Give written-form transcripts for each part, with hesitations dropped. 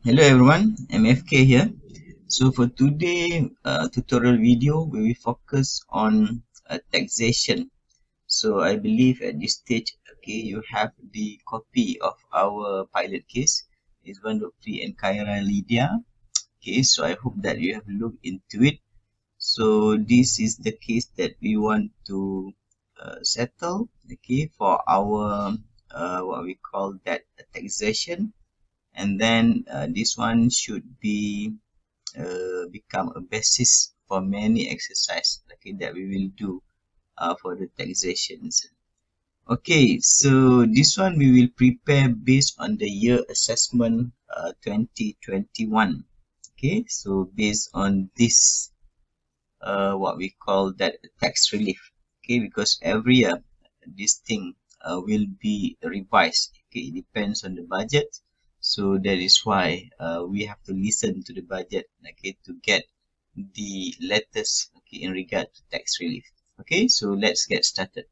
Hello everyone, MFK here. So for today tutorial video, we will focus on taxation. So I believe at this stage, okay, you have the copy of our pilot case. It's one of Free and Kaira Lydia. Okay, so I hope that you have looked into it. So this is the case that we want to settle, okay, for our what we call that taxation, and then this one should be become a basis for many exercise, okay, that we will do for the taxations. Okay, so this one we will prepare based on the year assessment 2021. Okay, so based on this what we call that tax relief, okay, because every year this thing will be revised. Okay, it depends on the budget, so that is why we have to listen to the budget, okay, to get the letters, okay, in regard to tax relief. Okay, so let's get started.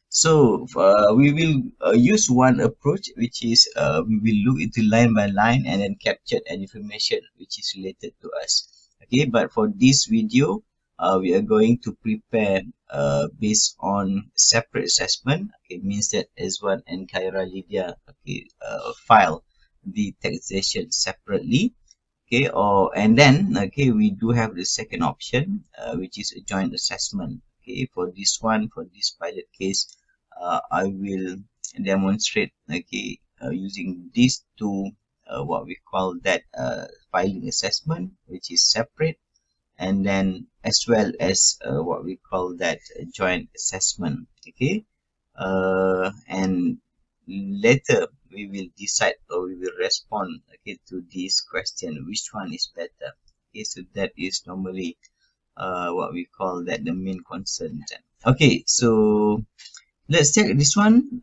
So we will use one approach, which is we will look into line by line and then capture an information which is related to us. Okay, but for this video, we are going to prepare based on separate assessment. Okay, means that S1 and Khaira Lydia, okay, file the taxation separately. Okay, or and then okay, we do have the second option, which is a joint assessment. Okay, for this one, for this pilot case, I will demonstrate, okay, using these two what we call that filing assessment, which is separate, and then as well as what we call that joint assessment. Okay, and later we will decide, or we will respond, okay, to this question, which one is better. Okay, so that is normally what we call that the main concern. Okay, so let's check this one.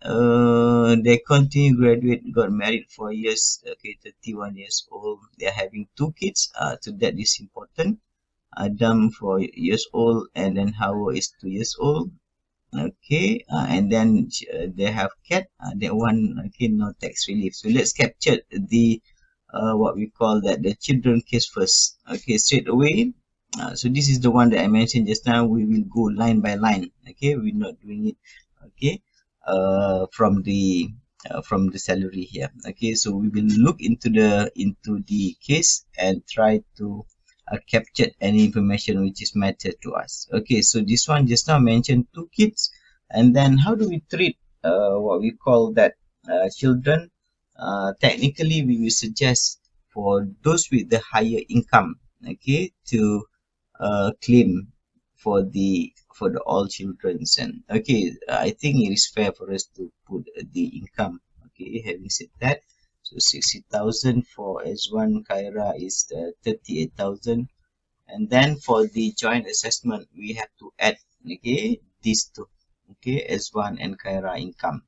They continue graduate, got married 4 years. Okay, 31 years old. They're having two kids. So that is important. Adam 4 years old, and then Hawa is 2 years old. Okay, and then they have cat. That one, okay, no tax relief. So let's capture the what we call that the children case first. Okay, straight away. So this is the one that I mentioned just now. We will go line by line. Okay, we're not doing it. Okay, from the salary here. Okay, so we will look into the case and try to capture any information which is matter to us. Okay, so this one just now mentioned two kids, and then how do we treat what we call that children? Technically, we will suggest for those with the higher income, okay, to claim for the all children's. And okay, I think it is fair for us to put the income. Okay, having said that, so 60,000 for S1 Kaira is 38,000, and then for the joint assessment we have to add, okay, these two, okay, S1 and Kaira income.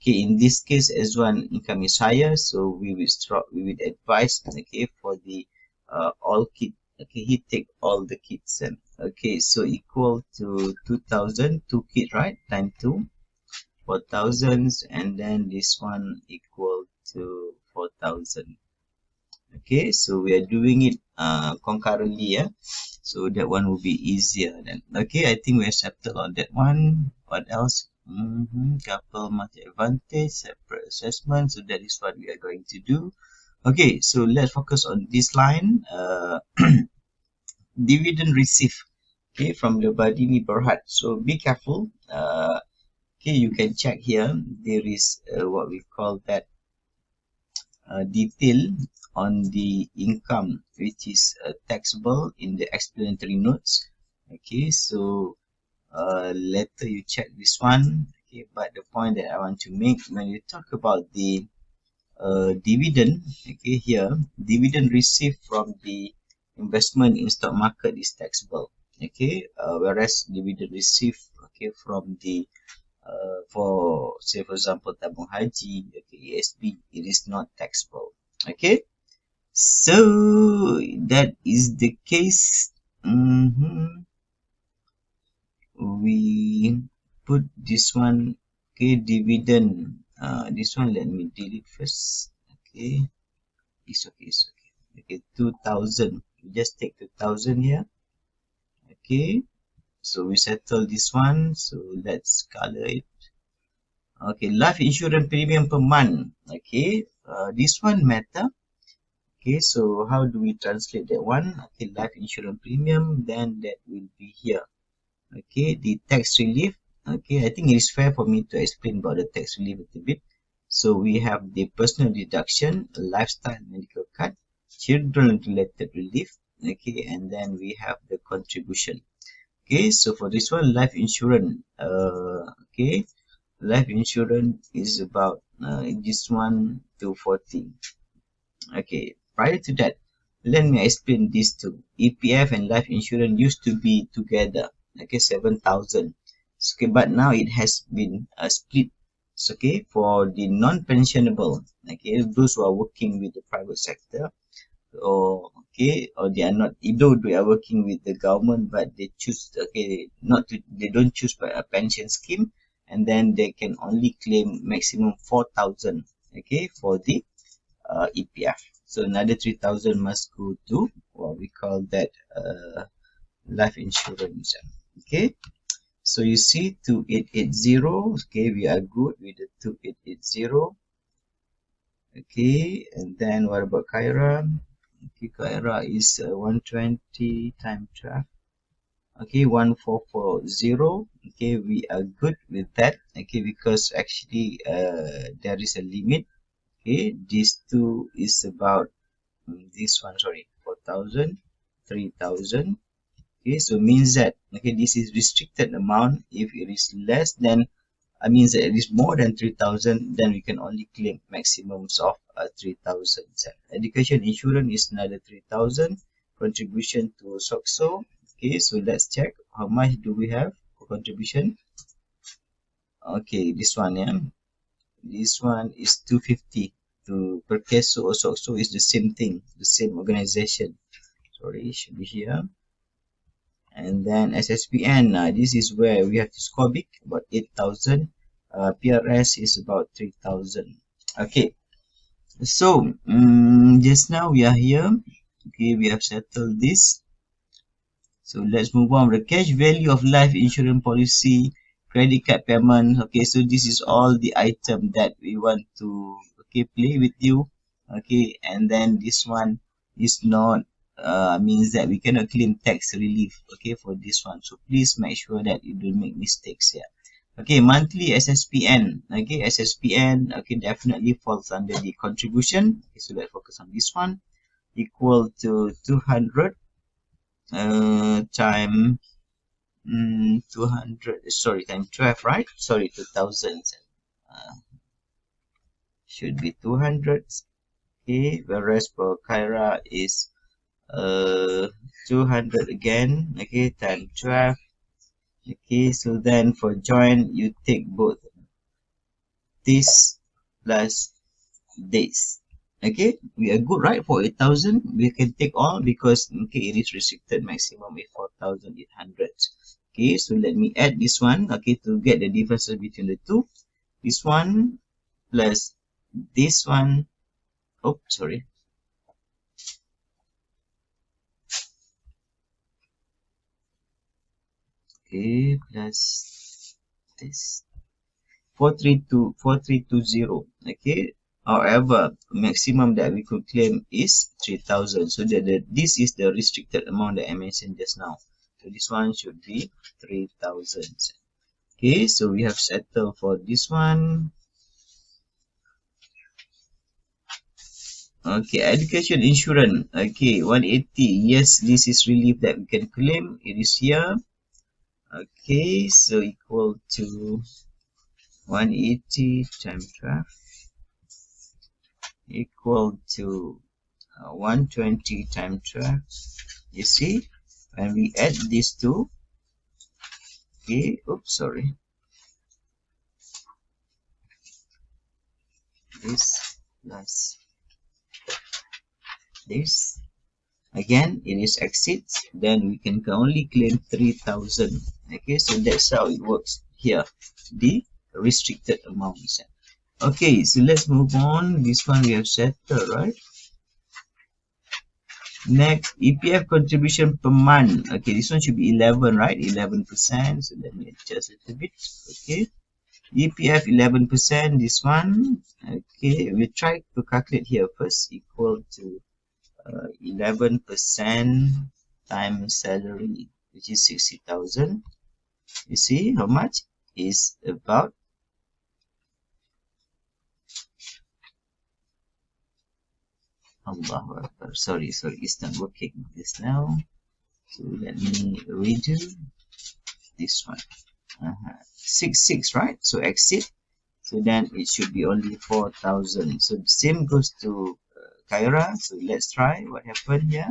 Okay, in this case S1 income is higher, so we will advise, okay, for the all kid. Okay, he take all the kids, and okay, so equal to 2,000, two kids, right, time 2, 4,000, and then this one equal to 4,000. Okay, so we are doing it concurrently, yeah, so that one will be easier then. Okay, I think we have settled on that one. What else? Couple multi advantage, separate assessment, so that is what we are going to do. Okay, so let's focus on this line. Dividend received, okay, from the Badini Berhad. So be careful. Okay, you can check here. There is what we call that detail on the income, which is taxable in the explanatory notes. Okay, so later you check this one. Okay, but the point that I want to make, when you talk about the dividend, okay, here dividend received from the investment in stock market is taxable. Okay, whereas dividend received, okay, from the for say for example tabung haji, okay, ESB, it is not taxable. Okay, so that is the case. We put this one, okay, dividend. This one let me delete first. Okay, It's okay, it's okay. Okay, 2000. We just take 2000 here. Okay, so we settle this one. So let's color it. Okay, life insurance premium per month. Okay, this one matter. Okay, so how do we translate that one? Okay, life insurance premium, then that will be here. Okay, the tax relief. Okay, I think it is fair for me to explain about the tax relief a little bit. So we have the personal deduction, lifestyle medical card, children related relief. Okay, and then we have the contribution. Okay, so for this one, life insurance. Okay, life insurance is about this one 240. Okay, prior to that, let me explain these two. EPF and life insurance used to be together. Okay, 7,000. Okay, but now it has been split. Okay, for the non-pensionable. Okay, those who are working with the private sector, or okay, or they are not, though they are working with the government, but they choose, okay, not to, they don't choose by a pension scheme, and then they can only claim maximum 4,000. Okay, for the EPF. So another 3,000 must go to what we call that life insurance. Okay, so you see 2880. Okay, we are good with the 2880. Okay, and then what about Kyra? Okay, Kyra is 120 times 12. Okay, 1440. Okay, we are good with that. Okay, because actually there is a limit. Okay, these two is about this one, sorry, 4,000, 3,000. Okay, so means that, okay, this is restricted amount. If it is less than, means that it is more than 3,000, then we can only claim maximums of 3,000. Education insurance is another 3,000. Contribution to SOCSO. Okay, so let's check how much do we have for contribution. Okay, this one, yeah, this one is 250. To Perkeso or SOCSO is the same thing, the same organization. Sorry, it should be here. And then SSPN, this is where we have to score big, about 8,000. PRS is about 3,000. Okay, so just now we are here. Okay, we have settled this. So let's move on. The cash value of life insurance policy, credit card payment. Okay, so this is all the item that we want to, okay, play with you. Okay, and then this one is not means that we cannot claim tax relief. Okay, for this one. So please make sure that you don't make mistakes here. Okay, monthly SSPN. Okay, SSPN. Okay, definitely falls under the contribution. Okay, so let's focus on this one. Equal to 200 time 200, sorry, time 12, right? Sorry, 2000. Should be 200. Okay, whereas for Kyra is 200 again. Okay, time 12. Okay, so then for join you take both this plus this. Okay, we are good, right? For 8,000 we can take all because okay, it is restricted maximum is 4,800. Okay, so let me add this one, okay, to get the differences between the two. This one plus this one. Oh, sorry. Okay, plus this 4320. Okay, however, maximum that we could claim is 3,000. So that this is the restricted amount that I mentioned just now. So this one should be 3,000. Okay, so we have settled for this one. Okay, education insurance. Okay, 180. Yes, this is relief that we can claim. It is here. Okay, so equal to 180 times 12 equal to 120 times 12. You see, when we add these two, okay, oops, sorry, this plus this, again it is exceeds, then we can only claim 3,000. Okay, so that's how it works here, the restricted amounts. Okay, so let's move on. This one we have settled, right? Next, EPF contribution per month. Okay, this one should be 11, right? 11%. So let me adjust a little bit. Okay, EPF 11%. This one. Okay, we try to calculate here first. Equal to 11% times salary, which is 60,000. You see how much is about. Allah Akbar. Sorry, it's not working this now. So let me redo this one. 6, right? So exit. So then it should be only 4,000. So the same goes to Kyra. So let's try what happened here.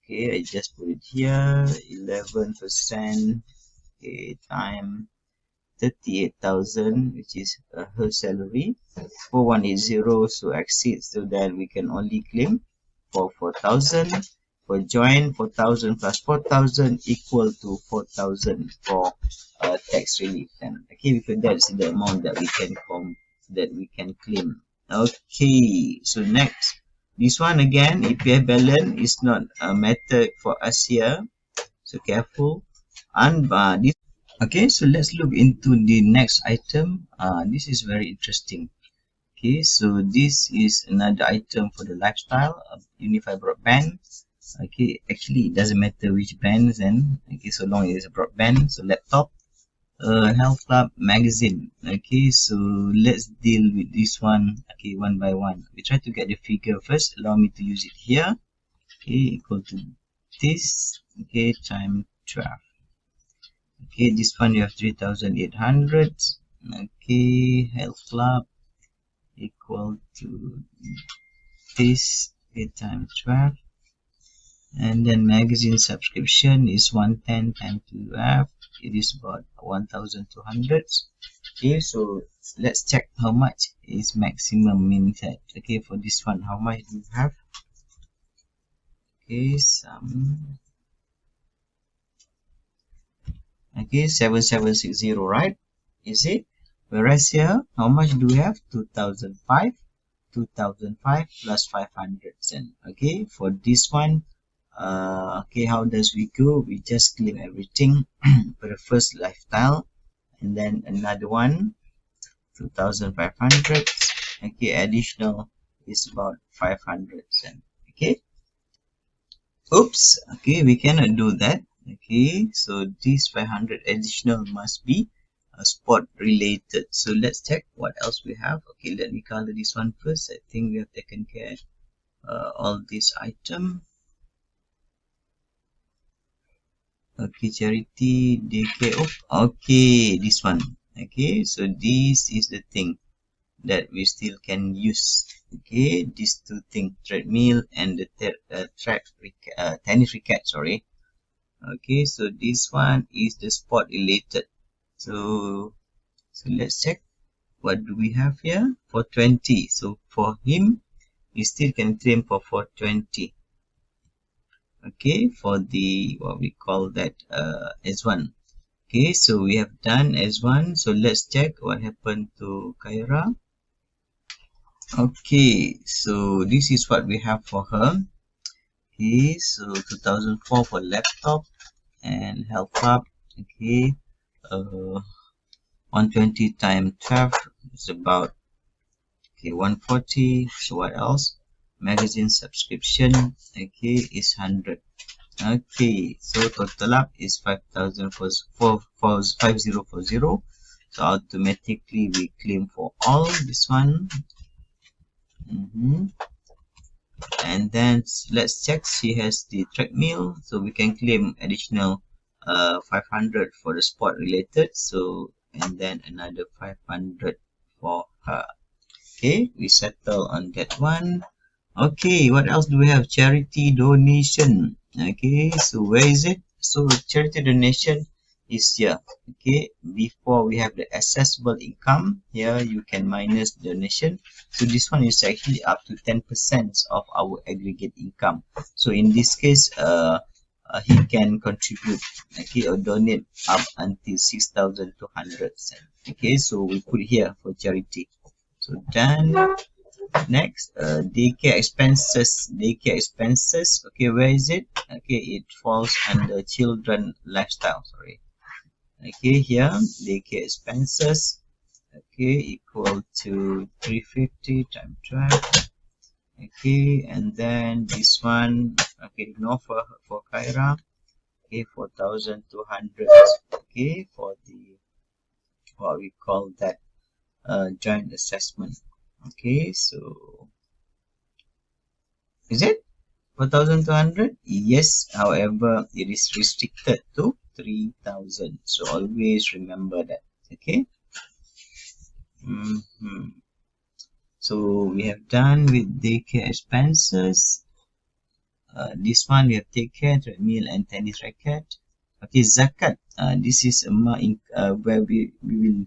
Okay, I just put it here. 11%. Okay, time 38,000, which is her salary. 4180. So exit. So then we can only claim for 4,000. For join, 4,000 plus 4,000 equal to 4,000 for tax relief. And okay, because that's the amount that we can claim. Okay, so next, this one again, EPF balance is not a method for us here. So careful. And this. Okay, so let's look into the next item. This is very interesting. Okay, so this is another item for the lifestyle of unified broadband. Okay, actually it doesn't matter which brands, and okay, so long as it's a broadband. So laptop, health club, magazine. Okay, so let's deal with this one. Okay, one by one. We try to get the figure first. Allow me to use it here. Okay, equal to this. Okay, time 12. Okay, this one you have 3,800. Okay, health club equal to this. Okay, times 12. And then magazine subscription is 110 times 12. It is about 1,200. Okay, so let's check how much is maximum means that. Okay, for this one, how much do you have? Okay, okay, 7760, right? Is it? Whereas here, how much do we have? 2005 plus 500. Okay, for this one, okay, how does we go? We just claim everything for the first lifestyle, and then another one 2,500. Okay, additional is about 500. Okay, oops, okay, we cannot do that. Okay, so this 500 additional must be spot related. So let's check what else we have. Okay, let me color this one first. I think we have taken care all this item. Okay, charity, DK. Oh, okay, this one. Okay, so this is the thing that we still can use. Okay, these two things, treadmill and the tennis racket. Sorry. Okay, so this one is the sport related. So let's check what do we have here for 20. So for him, we still can claim for 420. Okay, for the what we call that S1. Okay, so we have done S1. So let's check what happened to Kyra. Okay, so this is what we have for her. Okay, so 2004 for laptop and health club. Okay, 120 times 12 is about, okay, 140. So what else? Magazine subscription, okay, is 100. Okay, so total up is 5,000 for 5040. So automatically we claim for all this one. And then let's check, she has the treadmill, so we can claim additional 500 for the sport related. So and then another 500 for her. Okay, we settle on that one. Okay, what else do we have? Charity donation. Okay, so where is it? So charity donation is here. Okay, before we have the accessible income, here you can minus donation. So this one is actually up to 10% of our aggregate income. So in this case, he can contribute, okay, or donate up until 6,200. Okay, so we put here for charity. So done. Next, daycare expenses. Daycare expenses. Okay, where is it? Okay, it falls under children lifestyle. Sorry. Okay, here daycare expenses. Okay, equal to 350 times 12. Okay, and then this one. Okay, no, for Kyra. Okay, 4,200. Okay, for the what we call that joint assessment. Okay, so is it 4,200? Yes, however, it is restricted to 3,000. So always remember that. Okay. So we have done with daycare expenses. This one we have taken treadmill and tennis racket. Okay, zakat. This is where we will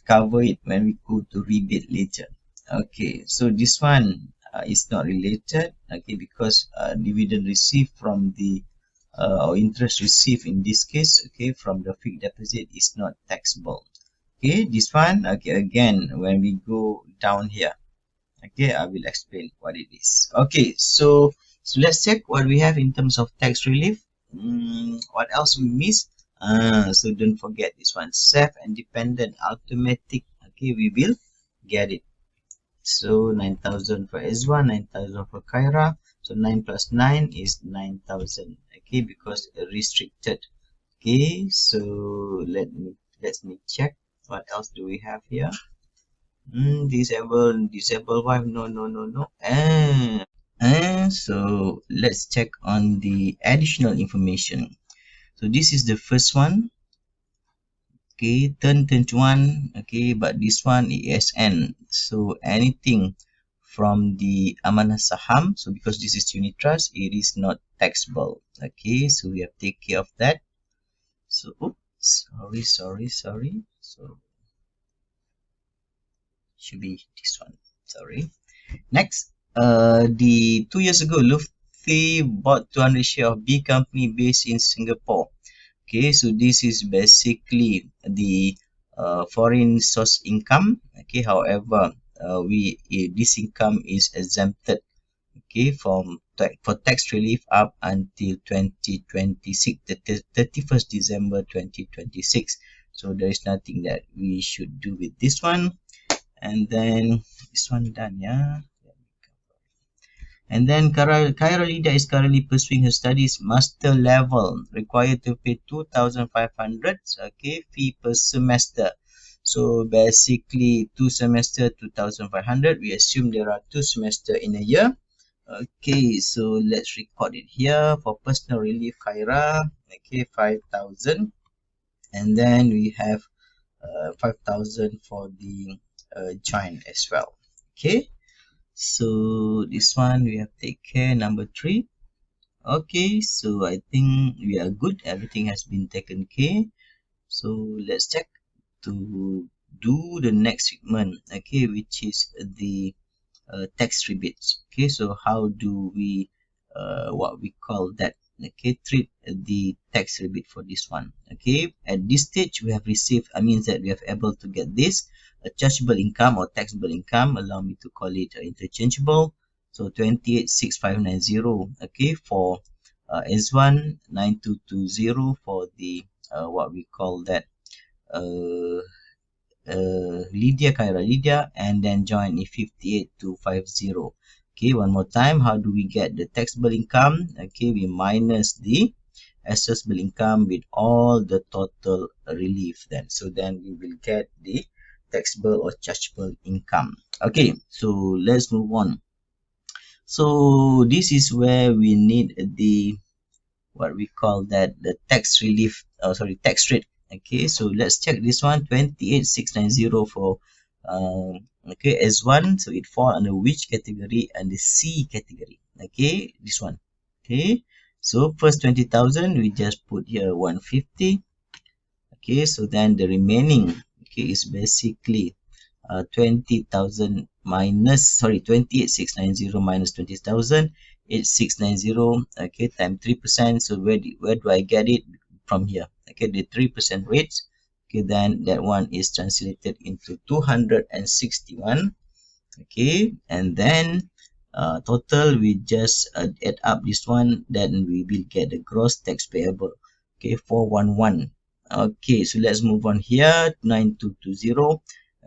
cover it when we go to rebate later. Okay, so this one is not related. Okay, because dividend received from the or interest received in this case, okay, from the fixed deposit is not taxable. Okay, this one, okay, again, when we go down here, okay, I will explain what it is. Okay, so let's check what we have in terms of tax relief. What else we miss? So don't forget this one, self and dependent automatic. Okay, we will get it. So 9,000 for S1, 9,000 for Kyra. So 9 plus 9 is 9,000. Okay, because restricted. Okay, so let me check. What else do we have here? Disable wife. No. And so let's check on the additional information. So this is the first one. Okay, turn 21. Okay, but this one ESN. So anything from the amanah saham. So because this is unit trust, it is not taxable. Okay, so we have to take care of that. So oops, sorry. So should be this one. Sorry. Next, the 2 years ago, Lufthansa bought 200 share of B company based in Singapore. Okay, so this is basically the foreign source income. Okay, however, this income is exempted. Okay, for tax relief up until 2026, the 31st December 2026. So there is nothing that we should do with this one. And then this one done, yeah. And then Kyra Lida is currently pursuing her studies master level, required to pay 2,500, okay, fee per semester. So basically 2 semester 2,500. We assume there are 2 semesters in a year. Okay, so let's record it here for personal relief Kyra. Okay, 5,000, and then we have 5,000 for the joint as well. Okay. So this one we have take care, number 3. Okay, so I think we are good. Everything has been taken care. So let's check to do the next segment. Okay, which is the tax rebates. Okay, so how do we what we call that? Okay, treat the tax rebate for this one. Okay, at this stage we have received, means that we have able to get this chargeable income or taxable income. Allow me to call it interchangeable. So 286590. Okay, for S1, 9220 for the what we call that Kyra Lydia, and then join in 58250. Okay, one more time, how do we get the taxable income? Okay, we minus the assessable income with all the total relief then. So then we will get the taxable or chargeable income. Okay, so let's move on. So this is where we need the what we call that the tax relief, tax rate. Okay, so let's check this one, 28,690 for okay, S1. So it fall under which category? And the C category. Okay, this one. Okay, so first 20,000 we just put here 150. Okay, so then the remaining, okay, is basically 20,000 minus 28,690 minus 20,000, 8,690. Okay, times 3%. So where do I get it? From here. Okay, the 3% rates. Okay, then that one is translated into 261. Okay, and then total we just add up this one, then we will get the gross tax payable. Okay, 411. Okay, so let's move on here. 9220.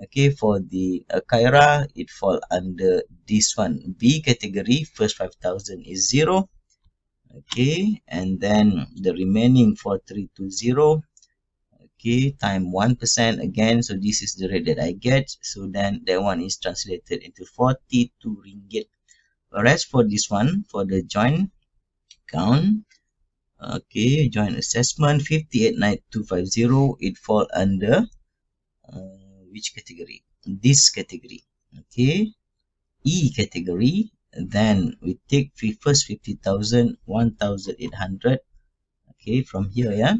Okay, for the Kaira, it fall under this one, B category. First 5,000 is 0. Okay, and then the remaining 4320. Okay, time 1% again. So this is the rate that I get. So then that one is translated into 42 ringgit. Whereas for this one, for the joint account, okay, joint assessment 589250, it fall under which category? This category. Okay, E category. Then we take first 50,000, 1,800. Okay, from here, yeah,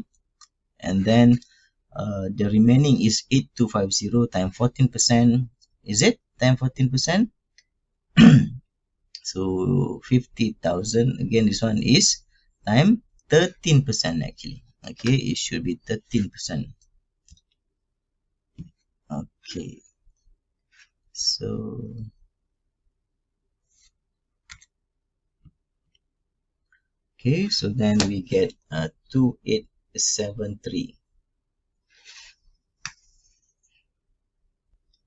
and then the remaining is 8250 times 14%. Is it times 14%? So 50,000 again. This one is time 13% actually. Okay, it should be 13%. Okay, so okay, so then we get 2873.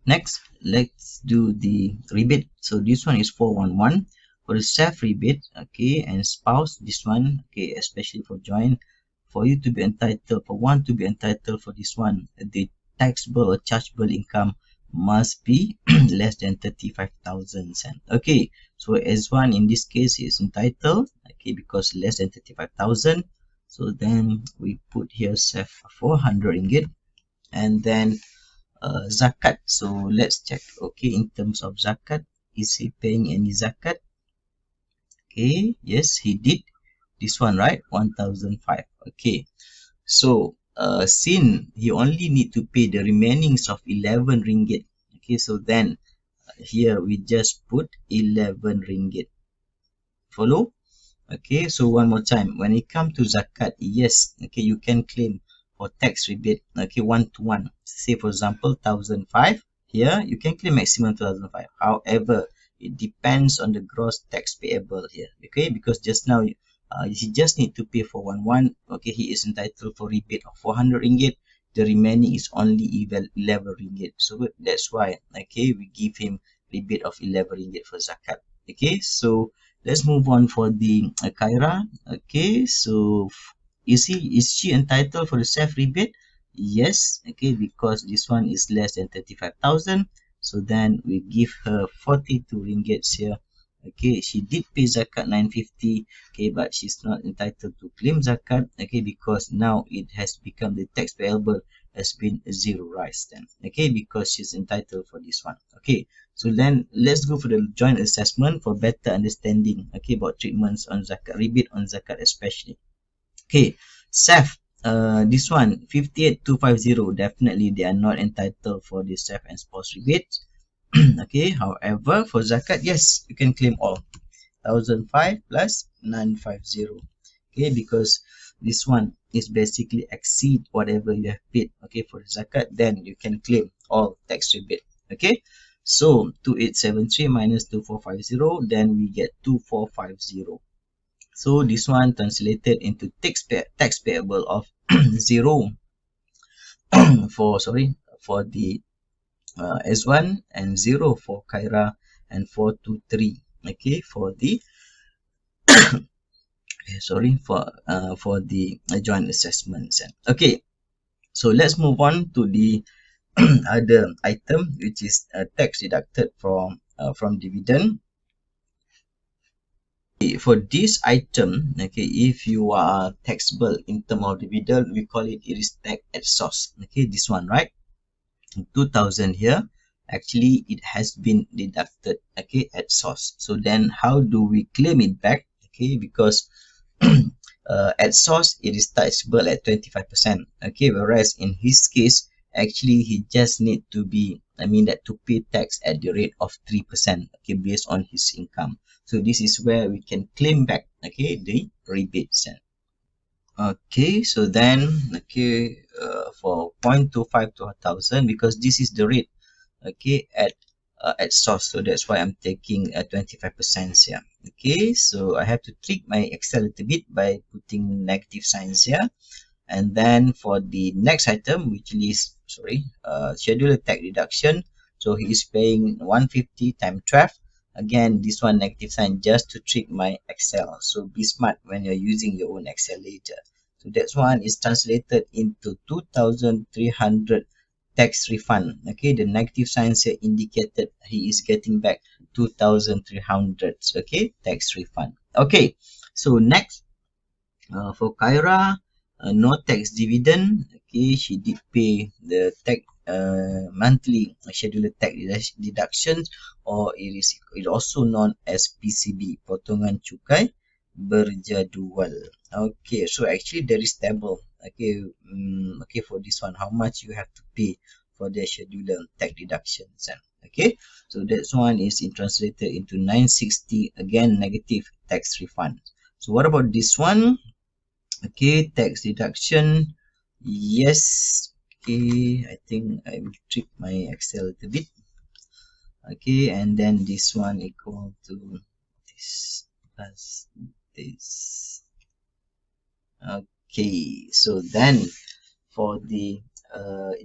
Next, let's do the rebate. So this one is 411 for the self rebate. Okay, and spouse, this one, okay, especially for joint, for you to be entitled, for one to be entitled for this one, the taxable or chargeable income must be less than 35,000 cents. Okay, so as one in this case is entitled, okay, because less than 35,000. So then we put here self 400 ringgit, and then zakat. So let's check. Okay, in terms of zakat, is he paying any zakat? Okay, yes, he did. This one, right? 1,005. Okay, so since he only need to pay the remainings of 11 ringgit. Okay, so then here we just put 11 ringgit. Follow? Okay, so one more time, when it comes to zakat, yes, okay, you can claim for tax rebate, okay, one to one. Say for example 1,005, here you can claim maximum 2,005. However, it depends on the gross tax payable here. Okay, because just now he just need to pay for one. Okay, he is entitled for rebate of 400 ringgit. The remaining is only 11 ringgit. So that's why, okay, we give him rebate of 11 ringgit for zakat. Okay, so let's move on for the Kyra. Okay, so is she entitled for the self rebate? Yes. Okay, because this one is less than 35,000. So then we give her 42 ringgits here. Okay, she did pay zakat 950. Okay, but she's not entitled to claim zakat. Okay, because now it has become, the tax payable has been zeroized then. Okay, because she's entitled for this one. Okay, so then let's go for the joint assessment for better understanding, okay, about treatments on zakat, rebate on zakat especially. Okay, SAF, this one 58,250, definitely they are not entitled for the SAF and spouse rebate. Okay, however, for zakat, yes, you can claim all 1,005 plus 950. Okay, because this one is basically exceed whatever you have paid. Okay, for zakat, then you can claim all tax rebate. Okay, so 2873 minus 2450, then we get 2450. So this one translated into tax payable of 0 for the S1, and 0 for Kyra, and 423, okay, for the for the joint assessments. Okay, so let's move on to the other item, which is tax deducted from dividend. Okay, for this item, okay, if you are taxable in term of dividend, we call it is tax at source. Okay, this one, right? 2,000 here, actually it has been deducted, okay, at source. So then how do we claim it back? Okay, because at source it is taxable at 25%. Okay, whereas in his case, actually he just need to be, that to pay tax at the rate of 3%, okay, based on his income. So this is where we can claim back, okay, the rebates. Okay, so then, for 0.25 to 1,000, because this is the rate, okay, at at source, so that's why I'm taking 25% here. Okay, so I have to tweak my Excel a little bit by putting negative signs here. And then for the next item, which is schedule tax deduction, so he is paying 150 times 12. Again, this one negative sign just to trick my Excel, so be smart when you're using your own Excel later. So that one is translated into 2,300 tax refund. Okay, the negative signs here indicated he is getting back 2,300. Okay, tax refund. Okay, so next, for Kyra, no tax dividend. Okay, she did pay the tax monthly scheduled tax deductions, or it also known as PCB, potongan cukai berjadual. Okay, so actually there is table. Okay, okay, for this one, how much you have to pay for the scheduled tax deductions. Okay, so that one is translated into 960, again negative tax refund. So what about this one? Okay, tax deduction. Yes. Okay, I think I will trick my Excel a little bit. Okay, and then this one equal to this plus this. Okay, so then for the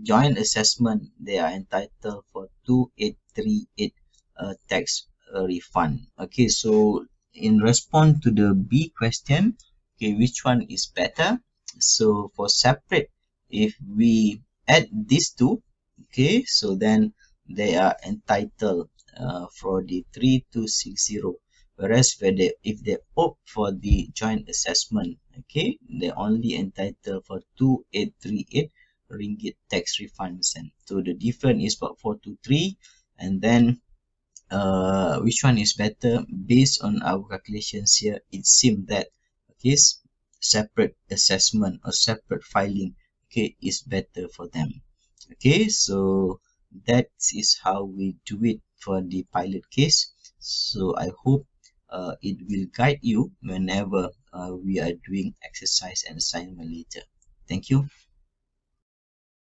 joint assessment, they are entitled for 2838 tax refund. Okay, so in response to the B question, okay, which one is better? So for separate, if we add these two, okay, so then they are entitled for the 3260, whereas if they opt for the joint assessment, okay, they only entitled for 2838 ringgit tax refunds. And so the difference is about 423. And then which one is better? Based on our calculations here, it seems that okay, separate assessment or separate filing, okay, is better for them. Okay, so that is how we do it for the pilot case. So I hope it will guide you whenever we are doing exercise and assignment later. Thank you.